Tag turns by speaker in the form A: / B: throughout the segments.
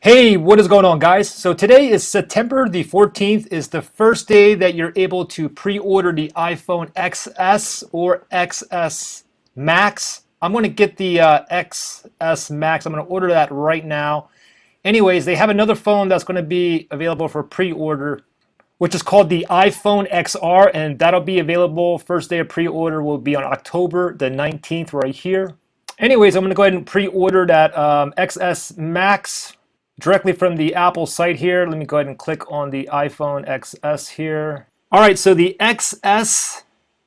A: Hey, what is going on, guys? So today is September the 14th, is the first day that you're able to pre-order the iPhone XS or XS Max. I'm going to get the XS Max. I'm going to order that right now. Anyways, they have another phone that's going to be available for pre-order, which is called the iPhone XR, and that'll be available. First day of pre-order will be on October the 19th right here. Anyways, I'm going to go ahead and pre-order that XS Max directly from the Apple site here. Let me go ahead and click on the iPhone XS here. All right, so the XS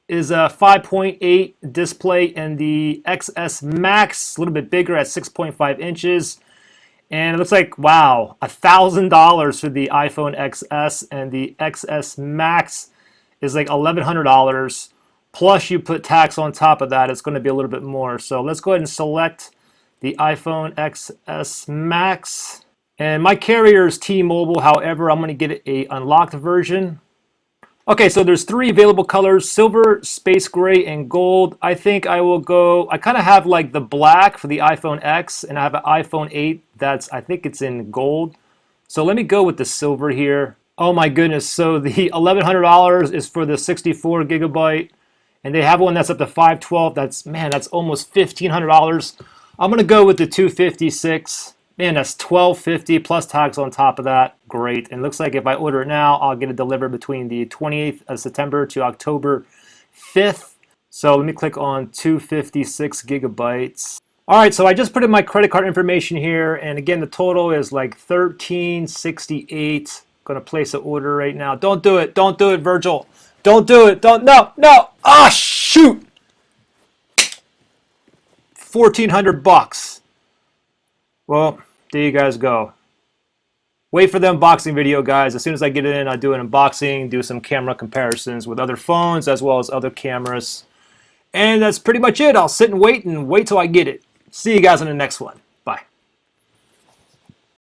A: is a 5.8 display, and the XS Max a little bit bigger at 6.5 inches. And it looks like, wow, $1,000 for the iPhone XS, and the XS Max is like $1,100. Plus you put tax on top of that, it's going to be a little bit more. So let's go ahead and select the iPhone XS Max. And my carrier is T-Mobile. However, I'm going to get a unlocked version. Okay, so there's three available colors: silver, space gray, and gold. I think I will go, I kind of have like the black for the iPhone X, and I have an iPhone 8 that's, I think it's in gold. So let me go with the silver here. Oh my goodness, so the $1,100 is for the 64 gigabyte, and they have one that's up to 512. That's, man, that's almost $1,500. I'm going to go with the 256. Man, that's $1,250 plus tax on top of that. Great. And looks like if I order it now, I'll get it delivered between the 28th of September to October 5th. So let me click on 256 gigabytes. All right, so I just put in my credit card information here, and again, the total is like $1,368. Gonna place an order right now. Don't do it. Don't do it, Virgil. Don't do it. Don't. No. No. Ah, shoot. $1,400. Well, there you guys go. Wait for the unboxing video, guys. As soon as I get it in, I'll do an unboxing, do some camera comparisons with other phones as well as other cameras. And that's pretty much it. I'll sit and wait till I get it. See you guys in the next one.